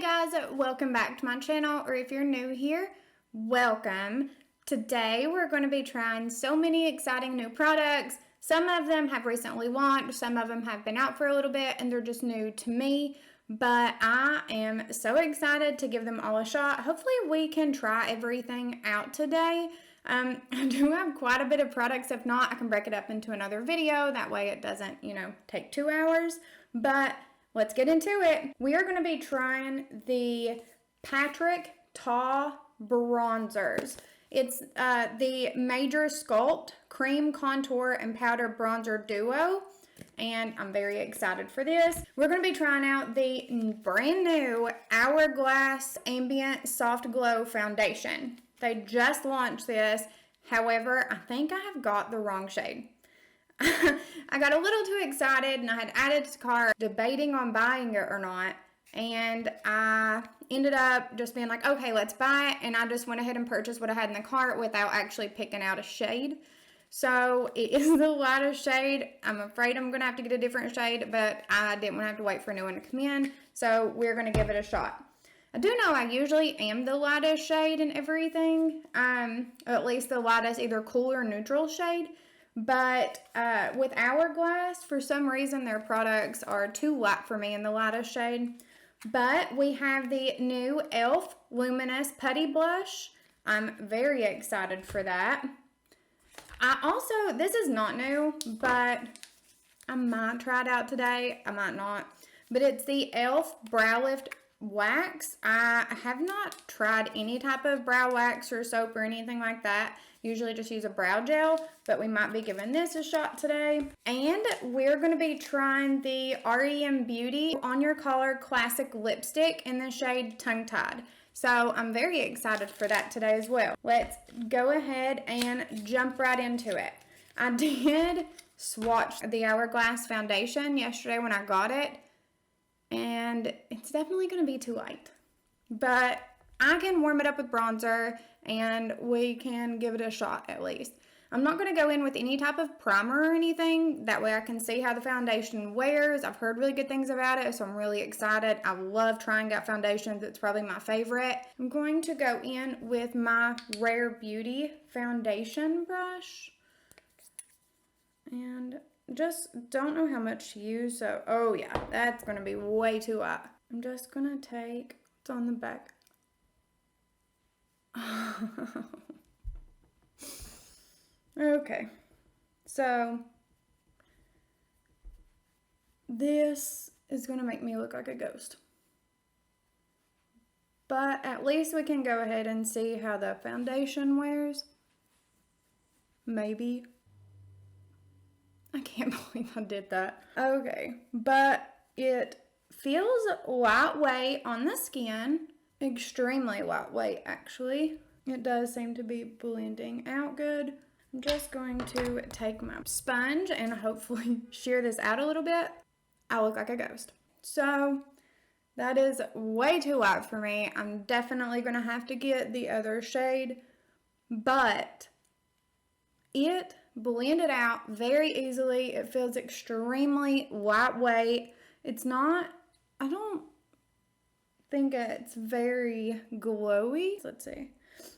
guys, welcome back to my channel, or if you're new here, welcome. Today we're going to be trying so many exciting new products. Some of them have recently launched, some of them have been out for a little bit and they're just new to me, but I am so excited to give them all a shot. Hopefully we can try everything out today. I do have quite a bit of products. If not, I can break it up into another video. That way it doesn't, take 2 hours, but let's get into it. We are going to be trying the Patrick Ta bronzers. It's the Major Sculpt Cream Contour and Powder Bronzer Duo, and I'm very excited for this. We're going to be trying out the brand new Hourglass Ambient Soft Glow Foundation. They just launched this. However, I think I have got the wrong shade. I got a little too excited and I had added to the cart debating on buying it or not, and I ended up just being like, okay, let's buy it, and I just went ahead and purchased what I had in the cart without actually picking out a shade. So it is the lightest shade. I'm afraid I'm going to have to get a different shade, but I didn't want to have to wait for a new one to come in, so we're going to give it a shot. I do know I usually am the lightest shade in everything, at least the lightest either cool or neutral shade. But with Hourglass, for some reason, their products are too light for me in the lightest shade. But we have the new e.l.f. Luminous Putty Blush. I'm very excited for that. This is not new, but I might try it out today. I might not. But it's the e.l.f. Brow Lift Wax. I have not tried any type of brow wax or soap or anything like that. Usually just use a brow gel, but we might be giving this a shot today. And we're going to be trying the REM Beauty On Your Collar Classic Lipstick in the shade Tongue Tied. So I'm very excited for that today as well. Let's go ahead and jump right into it. I did swatch the Hourglass foundation yesterday when I got it, and it's definitely going to be too light. But I can warm it up with bronzer and we can give it a shot at least. I'm not going to go in with any type of primer or anything. That way I can see how the foundation wears. I've heard really good things about it, so I'm really excited. I love trying out foundations. It's probably my favorite. I'm going to go in with my Rare Beauty foundation brush. And just don't know how much to use, so, oh yeah, that's going to be way too hot. I'm just going to take what's on the back. Okay, so this is going to make me look like a ghost. But at least we can go ahead and see how the foundation wears. Maybe. I can't believe I did that. Okay, but it feels lightweight on the skin. Extremely lightweight, actually. It does seem to be blending out good. I'm just going to take my sponge and hopefully shear this out a little bit. I look like a ghost. So that is way too light for me. I'm definitely going to have to get the other shade, but it blended out very easily. It feels extremely lightweight. It's not, I don't think it's very glowy. Let's see.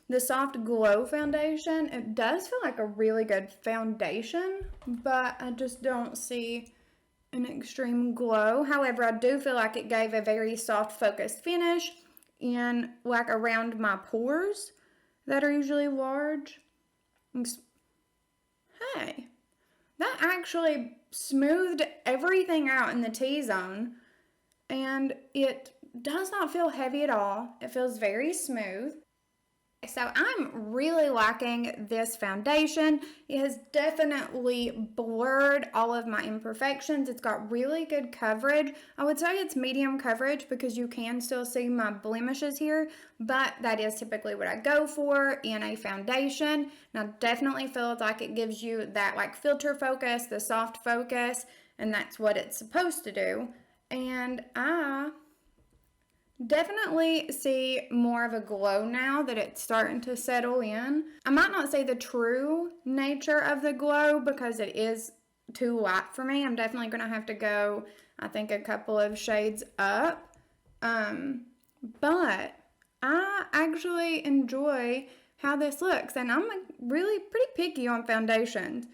The Soft Glow foundation, it does feel like a really good foundation, but I just don't see an extreme glow. However, I do feel like it gave a very soft focused finish in like around my pores that are usually large. Hey, that actually smoothed everything out in the T-zone, and it does not feel heavy at all. It feels very smooth. So I'm really liking this foundation. It has definitely blurred all of my imperfections. It's got really good coverage. I would say it's medium coverage because you can still see my blemishes here, but that is typically what I go for in a foundation. And I definitely feel like it gives you that like filter focus, the soft focus, and that's what it's supposed to do. And I definitely see more of a glow now that it's starting to settle in. I might not say the true nature of the glow because it is too light for me. I'm definitely going to have to go, I think, a couple of shades up but I actually enjoy how this looks, and I'm really pretty picky on foundations.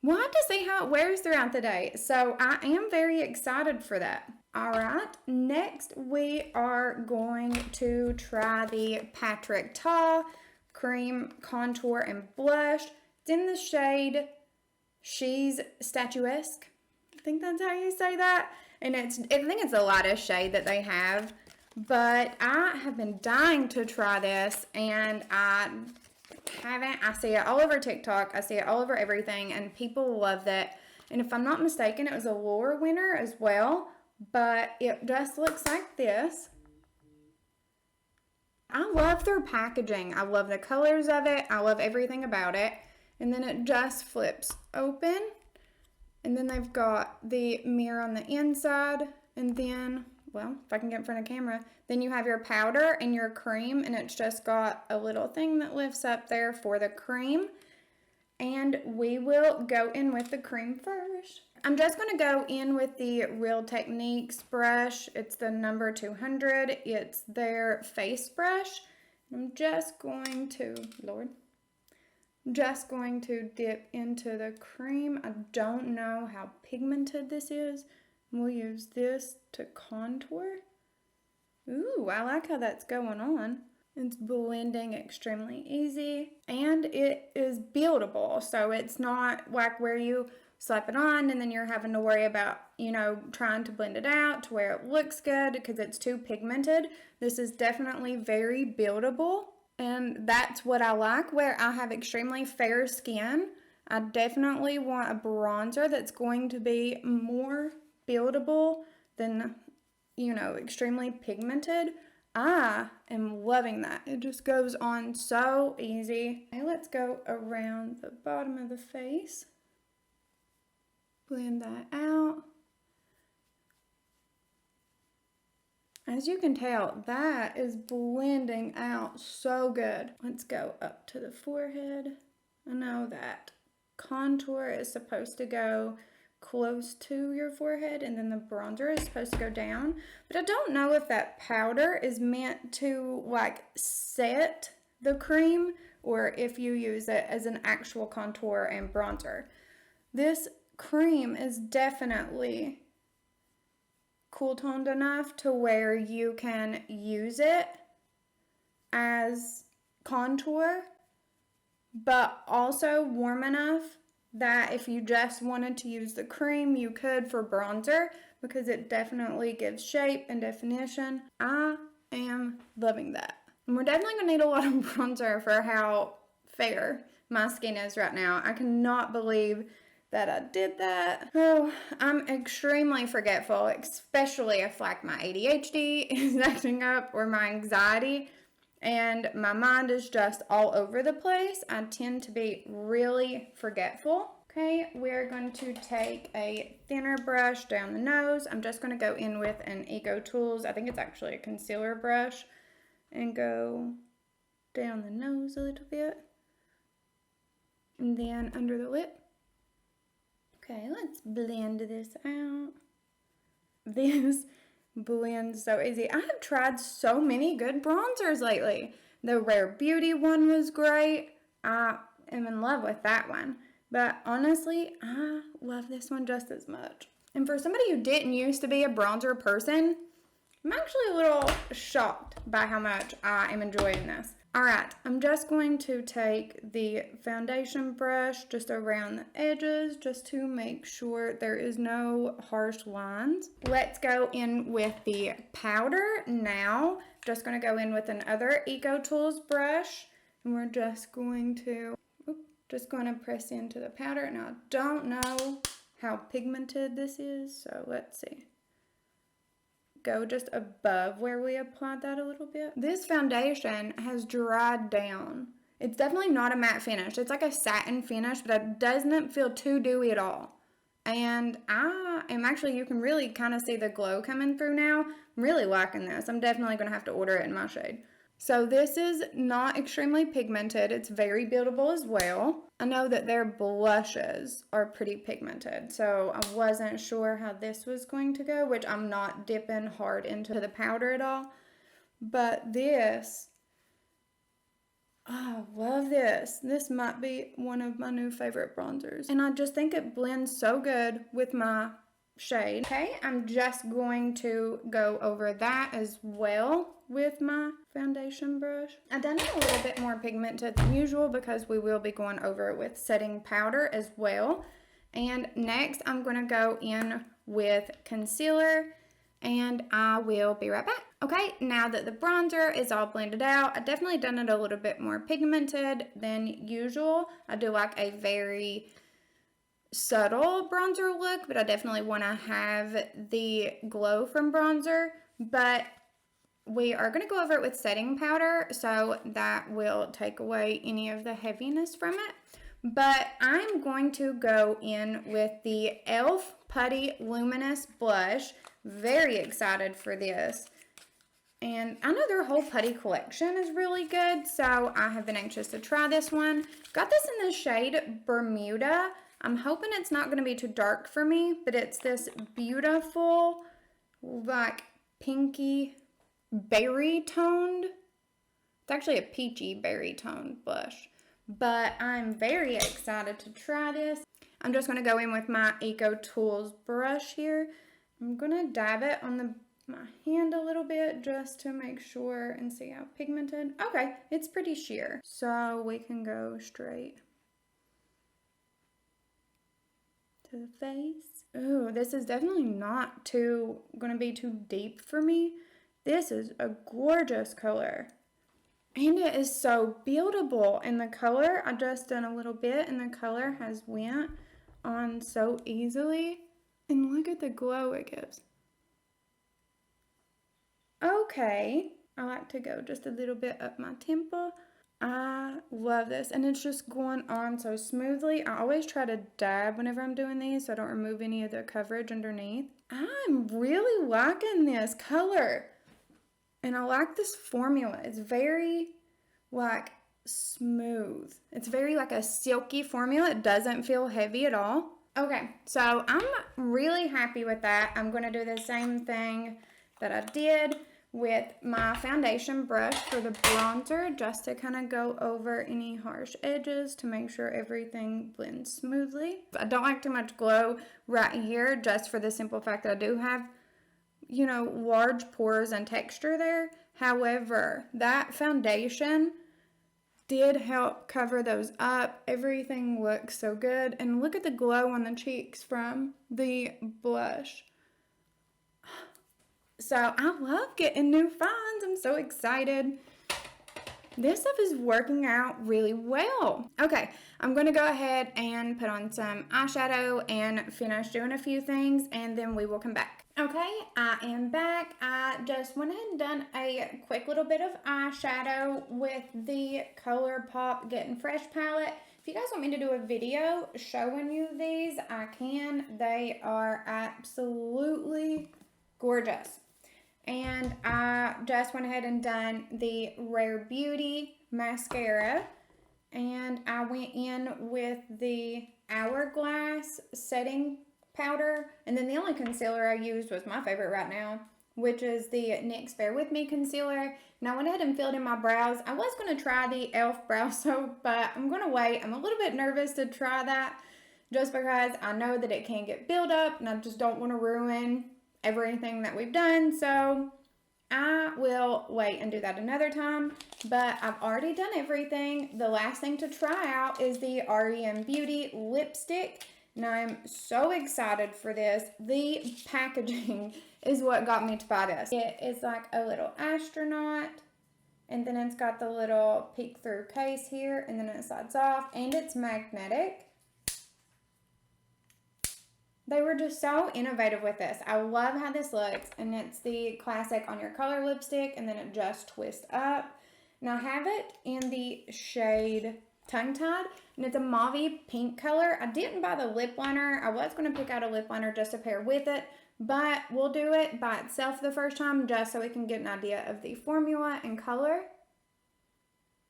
We'll have to see how it wears throughout the day, so I am very excited for that. All right, next we are going to try the Patrick Ta Cream Contour and Blush. It's in the shade She's Statuesque. I think that's how you say that. And I think it's the lightest shade that they have. But I have been dying to try this, and I haven't. I see it all over TikTok. I see it all over everything, and people love that. And if I'm not mistaken, it was a Lure winner as well. But it just looks like this. I love their packaging. I love the colors of it. I love everything about it. And then it just flips open. And then they've got the mirror on the inside. And then, well, if I can get in front of camera, then you have your powder and your cream. And it's just got a little thing that lifts up there for the cream. And we will go in with the cream first. I'm just going to go in with the Real Techniques brush. It's the number 200. It's their face brush. I'm just going to, just going to dip into the cream. I don't know how pigmented this is. We'll use this to contour. Ooh, I like how that's going on. It's blending extremely easy, and it is buildable, so it's not like where you slap it on and then you're having to worry about, trying to blend it out to where it looks good because it's too pigmented. This is definitely very buildable, and that's what I like. Where I have extremely fair skin, I definitely want a bronzer that's going to be more buildable than, extremely pigmented. I am loving that. It just goes on so easy. Okay, let's go around the bottom of the face. Blend that out. As you can tell, that is blending out so good. Let's go up to the forehead. I know that contour is supposed to go close to your forehead, and then the bronzer is supposed to go down, but I don't know if that powder is meant to set the cream or if you use it as an actual contour and bronzer. This cream is definitely cool toned enough to where you can use it as contour, but also warm enough that if you just wanted to use the cream, you could for bronzer, because it definitely gives shape and definition. I am loving that. And we're definitely going to need a lot of bronzer for how fair my skin is right now. I cannot believe that I did that. Oh, I'm extremely forgetful, especially if my ADHD is acting up or my anxiety and my mind is just all over the place. I tend to be really forgetful. Okay, we're going to take a thinner brush down the nose. I'm just going to go in with an Eco Tools, I think it's actually a concealer brush, and go down the nose a little bit. And then under the lip. Okay, let's blend this out. This blends so easy. I have tried so many good bronzers lately. The Rare Beauty one was great. I am in love with that one. But honestly, I love this one just as much. And for somebody who didn't used to be a bronzer person, I'm actually a little shocked by how much I am enjoying this. Alright, I'm just going to take the foundation brush just around the edges just to make sure there is no harsh lines. Let's go in with the powder now. Just going to go in with another Eco Tools brush, and we're just going to press into the powder. Now, I don't know how pigmented this is, so let's see. Go just above where we applied that a little bit. This foundation has dried down. It's definitely not a matte finish. It's like a satin finish, but it doesn't feel too dewy at all. And I am actually, you can really kind of see the glow coming through now. I'm really liking this. I'm definitely going to have to order it in my shade. So this is not extremely pigmented. It's very buildable as well. I know that their blushes are pretty pigmented, so I wasn't sure how this was going to go, which I'm not dipping hard into the powder at all. But this, oh, I love this. This might be one of my new favorite bronzers. And I just think it blends so good with my shade. Okay, I'm just going to go over that as well with my foundation brush. I've done it a little bit more pigmented than usual because we will be going over it with setting powder as well. And next I'm going to go in with concealer, and I will be right back. Okay, now that the bronzer is all blended out, I've definitely done it a little bit more pigmented than usual. I do like a very subtle bronzer look, but I definitely want to have the glow from bronzer. But we are going to go over it with setting powder, so that will take away any of the heaviness from it. But I'm going to go in with the e.l.f. Putty Luminous blush. Very excited for this. And I know their whole putty collection is really good, so I have been anxious to try this one. Got this in the shade Bermuda. I'm hoping it's not going to be too dark for me, but it's this beautiful, like, pinky berry toned. It's actually a peachy berry toned blush. But I'm very excited to try this. I'm just going to go in with my Eco Tools brush here. I'm going to dab it on my hand a little bit just to make sure and see how pigmented. Okay, it's pretty sheer. So we can go straight to the face. Ooh, this is definitely not going to be too deep for me. This is a gorgeous color. And it is so buildable. And the color, I just done a little bit and the color has went on so easily. And look at the glow it gives. Okay, I like to go just a little bit up my temple. I love this, and it's just going on so smoothly. I always try to dab whenever I'm doing these so I don't remove any of the coverage underneath. I'm really liking this color, and I like this formula. It's very, like, smooth. It's very, like, a silky formula. It doesn't feel heavy at all. Okay, so I'm really happy with that. I'm going to do the same thing that I did with my foundation brush for the bronzer, just to kind of go over any harsh edges to make sure everything blends smoothly. I don't like too much glow right here, just for the simple fact that I do have, you know, large pores and texture there. However, that foundation did help cover those up. Everything looks so good. And look at the glow on the cheeks from the blush. So I love getting new finds. I'm so excited. This stuff is working out really well. Okay, I'm going to go ahead and put on some eyeshadow and finish doing a few things, and then we will come back. Okay, I am back. I just went ahead and done a quick little bit of eyeshadow with the ColourPop Getting Fresh palette. If you guys want me to do a video showing you these, I can. They are absolutely gorgeous. And I just went ahead and done the Rare Beauty mascara, and I went in with the Hourglass setting powder, and then the only concealer I used was my favorite right now, which is the NYX Bear With Me concealer. And I went ahead and filled in my brows. I was going to try the e.l.f. brow soap, but I'm going to wait. I'm a little bit nervous to try that just because I know that it can get built up, and I just don't want to ruin everything that we've done. So I will wait and do that another time, but I've already done everything. The last thing to try out is the REM Beauty lipstick, and I'm so excited for this. The packaging is what got me to buy this. It is like a little astronaut, and then it's got the little peek-through case here, and then it slides off, and it's magnetic. They were just so innovative with this. I love how this looks, and it's the classic on your color lipstick, and then it just twists up. Now I have it in the shade Tongue Tied, and it's a mauve pink color. I didn't buy the lip liner. I was going to pick out a lip liner just to pair with it, but we'll do it by itself the first time just so we can get an idea of the formula and color.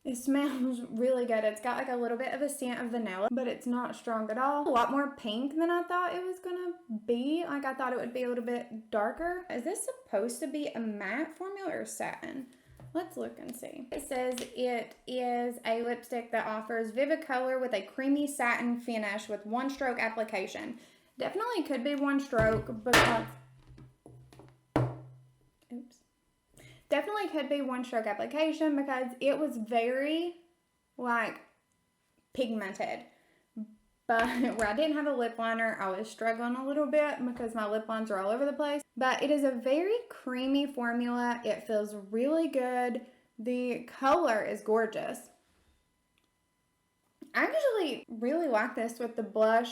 It smells really good. It's got like a little bit of a scent of vanilla, but it's not strong at all. A lot more pink than I thought it was gonna be. Like, I thought it would be a little bit darker. Is this supposed to be a matte formula or satin? let's look and see. It says it is a lipstick that offers vivid color with a creamy satin finish with one stroke application. Definitely could be one stroke because, oops. Definitely could be one stroke application because it was very, like, pigmented. But where I didn't have a lip liner, I was struggling a little bit because my lip lines are all over the place. But it is a very creamy formula. It feels really good. The color is gorgeous. I actually really like this with the blush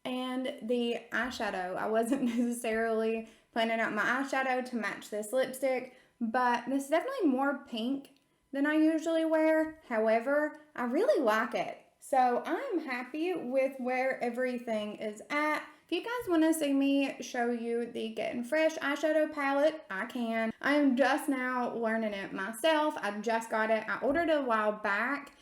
and the eyeshadow. I wasn't necessarily planning out my eyeshadow to match this lipstick, but this is definitely more pink than I usually wear. However, I really like it. So I'm happy with where everything is at. If you guys want to see me show you the Getting Fresh eyeshadow palette, I can. I am just now learning it myself. I just got it. I ordered it a while back,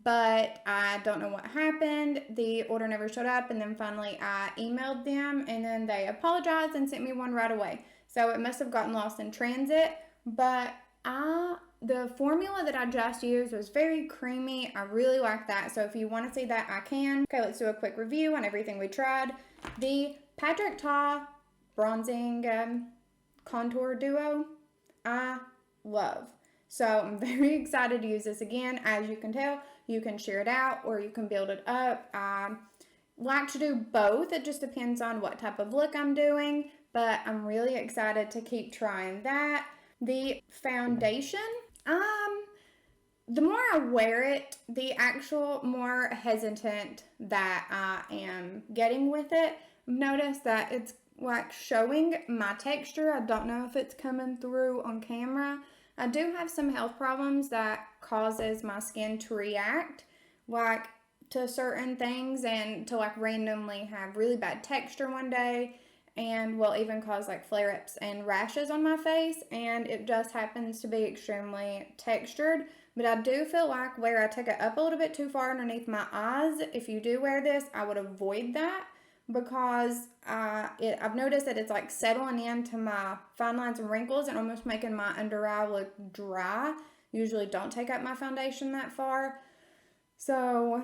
but I don't know what happened. The order never showed up, and then finally I emailed them, and then they apologized and sent me one right away. So it must have gotten lost in transit, but the formula that I just used was very creamy. I really like that. So if you want to see that, I can. Okay, let's do a quick review on everything we tried. The Patrick Ta Bronzing Contour Duo, I love. So I'm very excited to use this again. As you can tell, you can sheer it out or you can build it up. I like to do both. It just depends on what type of look I'm doing, but I'm really excited to keep trying that. The foundation, the more I wear it, the actual more hesitant that I am getting with it. I've noticed that it's like showing my texture. I don't know if it's coming through on camera. I do have some health problems that causes my skin to react like to certain things and to like randomly have really bad texture one day and will even cause like flare-ups and rashes on my face, and it just happens to be extremely textured. But I do feel like where I took it up a little bit too far underneath my eyes, if you do wear this, I would avoid that because I've noticed that it's like settling into my fine lines and wrinkles and almost making my under eye look dry. Usually don't take up my foundation that far. So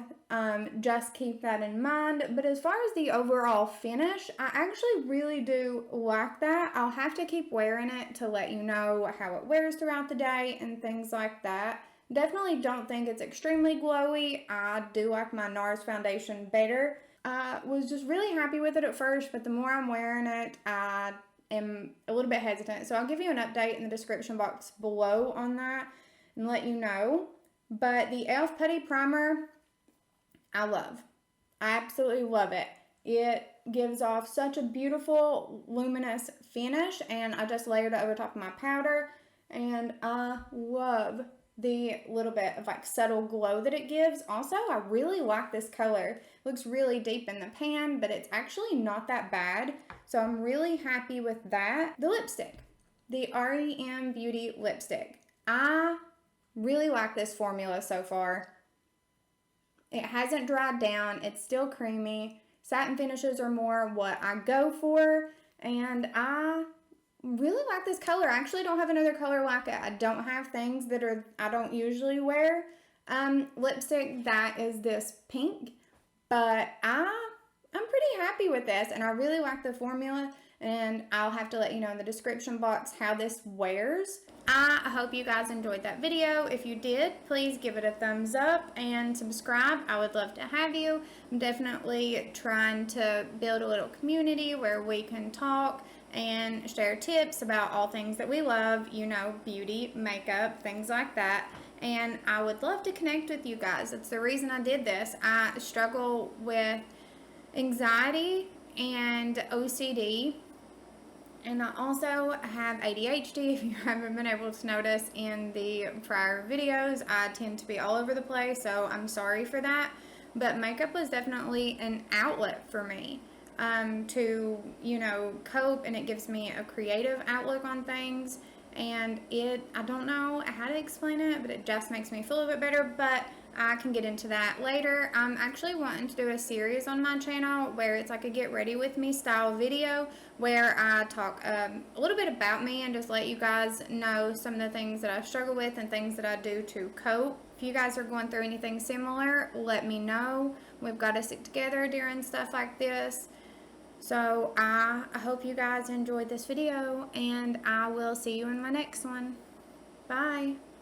just keep that in mind. But as far as the overall finish, I actually really do like that. I'll have to keep wearing it to let you know how it wears throughout the day and things like that. Definitely don't think it's extremely glowy. I do like my NARS foundation better. I was just really happy with it at first, but the more I'm wearing it, I am a little bit hesitant. So I'll give you an update in the description box below on that and let you know. But the e.l.f. Putty Primer, I love. I absolutely love it. It gives off such a beautiful luminous finish, and I just layered it over top of my powder, and I love the little bit of like subtle glow that it gives. Also, I really like this color. It looks really deep in the pan, but it's actually not that bad, so I'm really happy with that. The lipstick, the REM Beauty lipstick. I really like this formula so far. It hasn't dried down. It's still creamy. Satin finishes are more what I go for, and I really like this color. I actually don't have another color like it. I don't have things that I don't usually wear. Lipstick that is this pink, but I'm pretty happy with this, and I really like the formula, and I'll have to let you know in the description box how this wears. I hope you guys enjoyed that video. If you did, please give it a thumbs up and subscribe. I would love to have you. I'm definitely trying to build a little community where we can talk and share tips about all things that we love, you know, beauty, makeup, things like that. And I would love to connect with you guys. That's the reason I did this. I struggle with anxiety and OCD, and I also have ADHD. If you haven't been able to notice in the prior videos, I tend to be all over the place, so I'm sorry for that. But makeup was definitely an outlet for me to, you know, cope, and it gives me a creative outlook on things. and I don't know how to explain it, but it just makes me feel a bit better, but I can get into that later. I'm actually wanting to do a series on my channel where it's like a get ready with me style video where I talk a little bit about me and just let you guys know some of the things that I struggle with and things that I do to cope. If you guys are going through anything similar, let me know. We've got to stick together during stuff like this. So I hope you guys enjoyed this video, and I will see you in my next one. Bye.